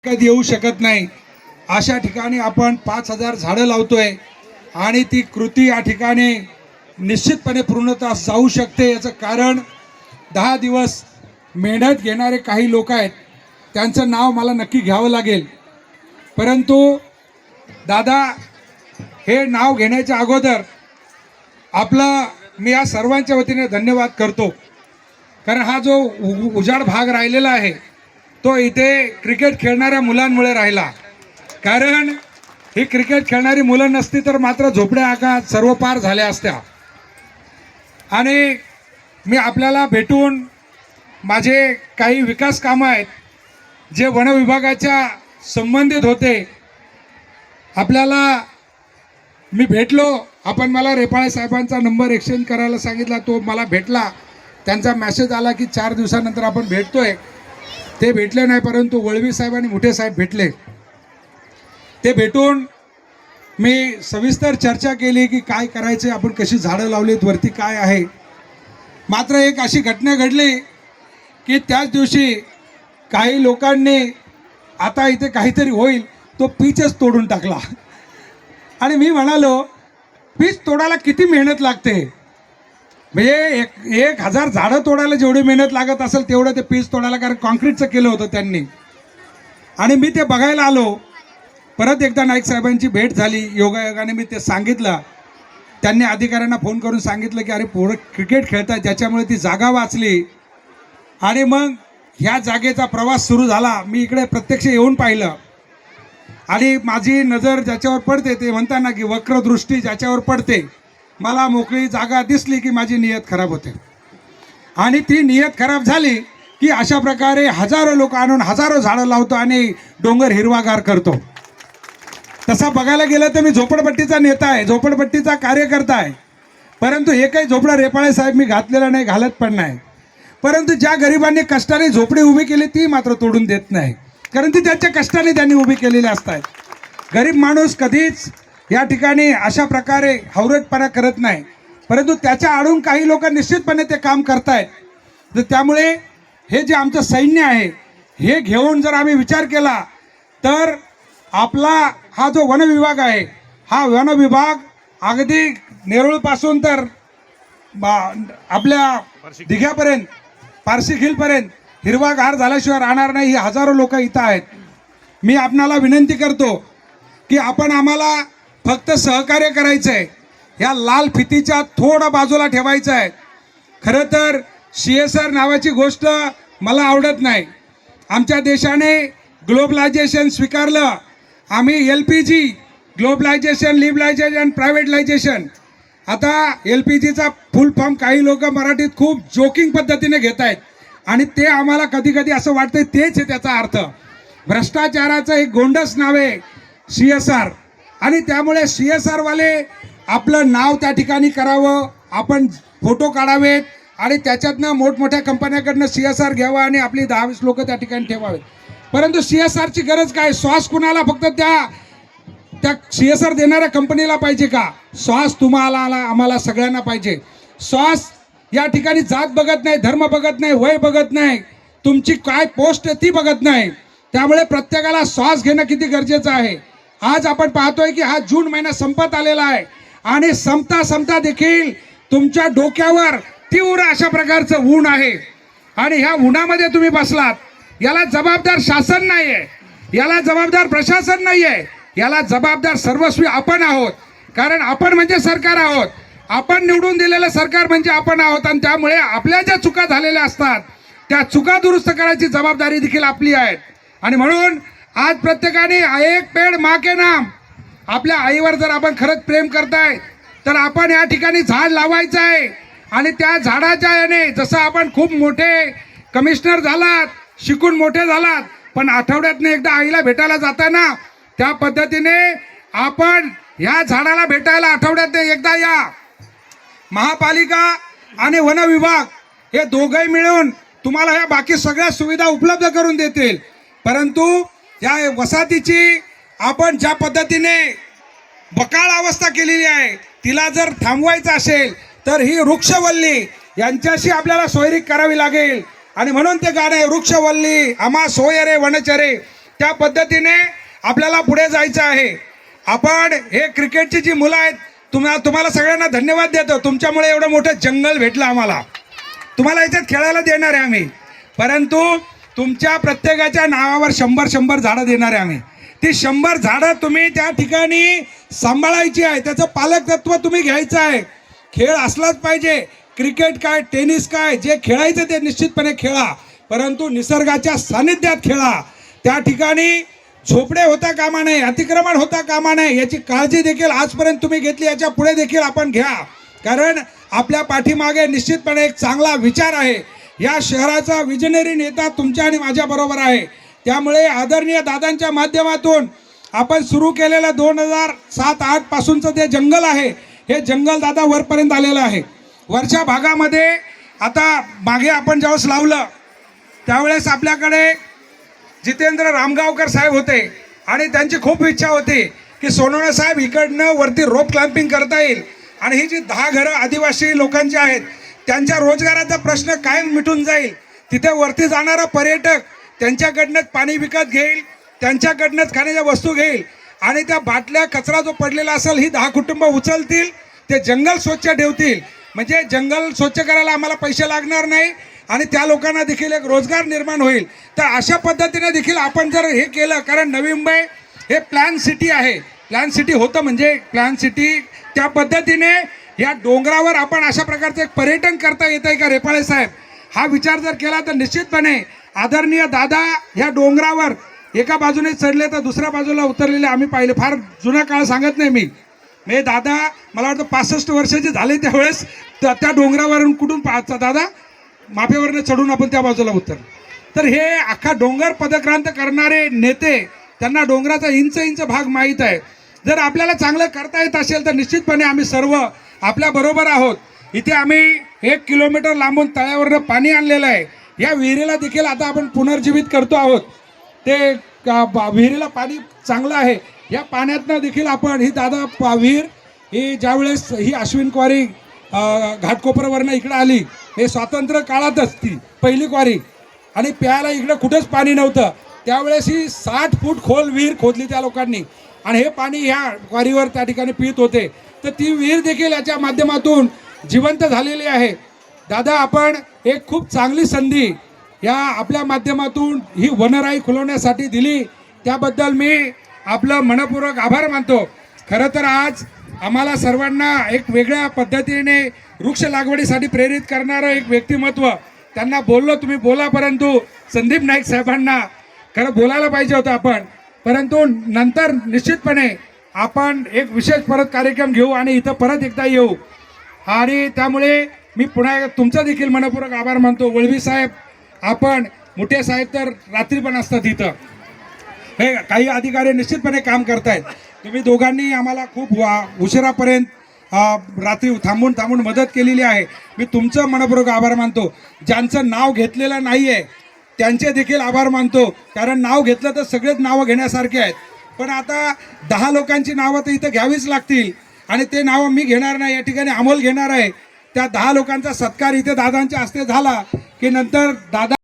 कधी येऊ शकत नाही अशा ठिकाणी आपण 5000 झाडं लावतोय आणि ती कृती या ठिकाणी निश्चितपणे पूर्णतः जाऊ शकते। याचं कारण 10 दिवस मेहनत घेणारे काही लोक आहेत, त्यांचं नाव मला नक्की घ्यावं लागेल, परंतु दादा हे नाव घेण्याच्या अगोदर आपलं मी या सर्वांच्या वतीने धन्यवाद करतो, कारण हा जो उजाड भाग राहिलेला आहे तो इथे क्रिकेट खेळणाऱ्या मुलांमुळे राहिला। कारण ही क्रिकेट खेळणारी मुलं नसती तर मात्र झोपड्या आकात सर्व पार झाल्या असत्या। आणि मी आपल्याला भेटून माझे काही विकास कामं आहेत जे वन विभागाच्या संबंधित होते, आपल्याला मी भेटलो, आपण मला रेपाळे साहेबांचा नंबर एक्सचेंज करायला सांगितला, तो मला भेटला, त्यांचा मेसेज आला की 4 दिवसानंतर आपण भेटतोय। ते भेटले नाही, परंतु वळवी साहेब आणि मुठे साहेब भेटले। ते भेटून मी सविस्तर चर्चा केली की काय करायचे, आपण कशी झाडं लावलीत, वरती काय आहे। मात्र एक अशी घटना घडली की त्याच दिवशी काही लोकांनी आता इथे काहीतरी होईल तो पीचच तोडून टाकला। आणि मी म्हणालो पीच तोडायला किती मेहनत लागते, म्हणजे 1000 झाडं तोडायला जेवढी मेहनत लागत असेल तेवढं ते पीच तोडायला, कारण कॉन्क्रीटचं केलं होतं त्यांनी। आणि मी ते बघायला आलो, परत एकदा नाईक साहेबांची भेट झाली, योगायोगाने मी ते सांगितलं, त्यांनी अधिकाऱ्यांना फोन करून सांगितलं की अरे पोरं क्रिकेट खेळतात, ज्याच्यामुळे ती जागा वाचली। आणि मग ह्या जागेचा प्रवास सुरू झाला। मी इकडे प्रत्यक्ष येऊन पाहिलं आणि माझी नजर ज्याच्यावर पडते ते म्हणताना की वक्रदृष्टी ज्याच्यावर पडते, मला मोकळी जागा दिसली की माझी नियत खराब होते। आणि ती नियत खराब झाली की अशा प्रकारे हजारो लोक आणून हजारो झाडं लावतो आणि डोंगर हिरवागार करतो। तसा बघायला गेलं तर मी झोपडपट्टीचा नेता आहे, झोपडपट्टीचा कार्यकर्ता आहे, परंतु हे काही झोपडा रेपाळे साहेब मी घातलेला नाही, घालत पण नाही। परंतु ज्या गरिबांनी कष्टाने झोपडी उभी केली ती मात्र तोडून देत नाही, कारण ती त्यांच्या कष्टाने त्यांनी उभी केलेली असतात। गरीब माणूस कधीच या ठिकाणी अशा प्रकारे हवरटपणा करत नाही, परंतु त्याच्या आडून काही लोक निश्चितपणे ते काम करतायत। तर त्यामुळे हे जे आमचं सैन्य आहे हे घेऊन जर आम्ही विचार केला तर आपला हा जो वन विभाग आहे, हा वन विभाग अगदी नेरूळपासून तर आपल्या दिघ्यापर्यंत, पारशी खिलपर्यंत हिरवागार झाल्याशिवाय राहणार नाही। ही हजारो लोक इथं आहेत। मी आपणाला विनंती करतो की आपण आम्हाला फक्त सहकार्य करायचं आहे, ह्या लाल फितीच्या थोडं बाजूला ठेवायचं आहे। खरं तर CSR नावाची गोष्ट मला आवडत नाही। आमच्या देशाने ग्लोबलायझेशन स्वीकारलं, आम्ही LPG ग्लोबलायझेशन, लिबलायझेशन, प्रायव्हेटलायझेशन, आता LPGचा फुल फॉर्म काही लोक मराठीत खूप जोकिंग पद्धतीने घेत आहेत आणि ते आम्हाला कधी कधी असं वाटतं तेच आहे त्याचा अर्थ। भ्रष्टाचाराचं एक गोंडस नाव आहे CSR, आणि त्यामुळे CSR वाले आपलं नाव त्या ठिकाणी करावं, आपण फोटो काढावेत आणि त्याच्यातनं मोठमोठ्या कंपन्याकडनं CSR घ्यावं आणि आपली 10-20 लोक त्या ठिकाणी ठेवावेत। परंतु CSRची गरज काय? श्वास कुणाला फक्त त्या CSR देणाऱ्या कंपनीला पाहिजे का? श्वास तुम्हाला आम्हाला सगळ्यांना पाहिजे। श्वास या ठिकाणी जात बघत नाही, धर्म बघत नाही, वय बघत नाही, तुमची काय पोस्ट आहे ती बघत नाही। त्यामुळे प्रत्येकाला श्वास घेणं किती गरजेचं आहे। आज आपण पाहतोय की हा जून महिना संपत आलेला आहे आणि संपता देखील तुमच्या डोक्यावर तीव्र अशा प्रकारचं ऊन आहे आणि ह्या उन्हामध्ये तुम्ही बसलात। याला जबाबदार शासन नाही आहे, याला जबाबदार प्रशासन नाही आहे, याला जबाबदार सर्वस्वी आपण आहोत, कारण आपण म्हणजे सरकार आहोत, आपण निवडून दिलेलं सरकार म्हणजे आपण आहोत। आणि त्यामुळे आपल्या ज्या चुका झालेल्या असतात त्या चुका दुरुस्त करायची जबाबदारी देखील आपली आहे। आणि म्हणून आज प्रत्येकाने एक पेड़ माँ के नाम, आपल्या आईवर जर आपण खरंच प्रेम करताय तर आपण या ठिकाणी झाड लावायचं आहे। आणि त्या झाडाच्या याने जसं आपण खूप मोठे कमिशनर झालात, शिकून मोठे झालात, पण आठवड्यातनं एकदा आईला भेटायला जाताना त्या पद्धतीने आपण ह्या झाडाला भेटायला आठवड्यातनं एकदा या। महापालिका आणि वन विभाग हे दोघंही मिळून तुम्हाला ह्या बाकी सगळ्या सुविधा उपलब्ध करून देतील, परंतु या वसाहतीची आपण ज्या पद्धतीने बकाळ अवस्था केलेली आहे तिला जर थांबवायचं असेल तर ही वृक्षवल्ली यांच्याशी आपल्याला सोयरीक करावी लागेल। आणि म्हणून ते गाणं वृक्षवल्ली आम्हा सोय रे वनचरे, त्या पद्धतीने आपल्याला पुढे जायचं आहे. आपण हे क्रिकेटची जी मुलं आहेत तुम्हाला सगळ्यांना धन्यवाद देतो. तुमच्यामुळे एवढं मोठं जंगल भेटलं आम्हाला. तुम्हाला याच्यात खेळायला देणार आहे आम्ही, परंतु तुमच्या प्रत्येकाच्या नावावर 100 झाडं देणार आहे आम्ही. ती 100 झाडं तुम्ही त्या ठिकाणी सांभाळायची आहे, त्याचं पालक तत्व तुम्ही घ्यायचं आहे. खेळ असलाच पाहिजे. क्रिकेट काय, टेनिस काय, जे खेळायचं ते निश्चितपणे खेळा, परंतु निसर्गाच्या सानिध्यात खेळा. त्या ठिकाणी झोपडे होता कामा नये, अतिक्रमण होता कामा नये. याची काळजी देखील आजपर्यंत तुम्ही घेतली, याच्या पुढे देखील आपण घ्या. कारण आपल्या पाठीमागे निश्चितपणे एक चांगला विचार आहे. या शहराचा विजनरी नेता तुमच्या आणि माझ्याबरोबर आहे. त्यामुळे आदरणीय दादांच्या माध्यमातून आपण सुरू केलेलं 2007-08 पासूनचं जे जंगल आहे, हे जंगल दादा वरपर्यंत आलेलं आहे. वरच्या भागामध्ये आता मागे आपण ज्यावेळेस लावलं त्यावेळेस आपल्याकडे जितेंद्र रामगावकर साहेब होते आणि त्यांची खूप इच्छा होती की सोनवणे साहेब इकडनं वरती रोप क्लाम्पिंग करता येईल आणि ही जी 10 घरं आदिवासी लोकांची आहेत त्यांच्या रोजगाराचा प्रश्न कायम मिटून जाईल. तिथे वरती जाणारा पर्यटक त्यांच्याकडनंच पाणी विकत घेईल, त्यांच्याकडनंच खाण्याच्या वस्तू घेईल आणि त्या बाटल्या कचरा जो पडलेला असेल ही 10 कुटुंब उचलतील, ते जंगल स्वच्छ ठेवतील. म्हणजे जंगल स्वच्छ करायला आम्हाला पैसे लागणार नाही आणि त्या लोकांना देखील एक रोजगार निर्माण होईल. तर अशा पद्धतीने देखील आपण जर हे केलं, कारण नवी मुंबई हे प्लॅन सिटी आहे. प्लॅन सिटी होतं म्हणजे प्लॅन सिटी, त्या पद्धतीने या डोंगरावर आपण अशा प्रकारचं एक पर्यटन करता येतं आहे का रेपाळे साहेब, हा विचार जर केला तर निश्चितपणे आदरणीय दादा ह्या डोंगरावर एका बाजूने चढले तर दुसऱ्या बाजूला उतरलेले आम्ही पाहिले. फार जुना काळ सांगत नाही मी, म्हणजे दादा मला वाटतं 65 वर्षाचे झाले त्यावेळेस त्या डोंगरावरून कुठून पाहता दादा माफेवरनं चढून आपण त्या बाजूला उतर. तर हे अख्खा डोंगर पदक्रांत करणारे नेते, त्यांना डोंगराचा इंच भाग माहीत आहे. जर आपल्याला चांगलं करता येत असेल तर निश्चितपणे आम्ही सर्व आपल्या बरोबर आहोत. इथे आम्ही 1 किलोमीटर लांबून तळ्यावरनं पाणी आणलेलं आहे. या विहिरीला देखील आता आपण पुनर्जीवित करतो आहोत. ते विहिरीला पाणी चांगलं आहे. या पाण्यातनं देखील आपण ही दादा विहीर ही ज्यावेळेस ही अश्विन क्वारी घाटकोपरवरनं इकडं आली, हे स्वातंत्र्य काळातच ती पहिली क्वारी आणि प्यायला इकडं कुठंच पाणी नव्हतं. त्यावेळेस ही 60 फूट खोल विहीर खोदली त्या लोकांनी आणि हे पाणी ह्या क्वारीवर त्या ठिकाणी पित होते. तर ती विहीर देखील याच्या माध्यमातून जिवंत झालेली आहे. दादा आपण एक खूप चांगली संधी या आपल्या माध्यमातून ही वनराई खुलवण्यासाठी दिली, त्याबद्दल मी आपलं मनपूर्वक आभार मानतो. खरं तर आज आम्हाला सर्वांना एक वेगळ्या पद्धतीने वृक्ष लागवडीसाठी प्रेरित करणारं एक व्यक्तिमत्व, त्यांना बोललो तुम्ही बोला, परंतु संदीप नाईक साहेबांना खरं बोलायला पाहिजे होतं आपण, परंतु नंतर निश्चितपणे आपण एक विशेष परत कार्यक्रम घेऊ आणि इथं परत एकदा येऊ. आणि त्यामुळे मी पुन्हा तुमचा देखील मनपूर्वक आभार मानतो. वळवी साहेब, आपण मुठे साहेब तर रात्री पण असतात इथं, हे काही अधिकारी निश्चितपणे काम करतायत. तुम्ही दोघांनी आम्हाला खूप उशिरापर्यंत रात्री थांबून मदत केलेली आहे. मी तुमचं मनपूर्वक आभार मानतो. ज्यांचं नाव घेतलेलं नाही आहे त्यांचे देखील आभार मानतो, कारण नाव घेतलं तर सगळेच नावं घेण्यासारखे आहेत. पण आता 10 लोकांची नावं तर इथं घ्यावीच लागतील आणि ते नावं मी घेणार नाही, या ठिकाणी अमोल घेणार आहे. त्या 10 लोकांचा सत्कार इथे दादांच्या हस्ते झाला की नंतर दादा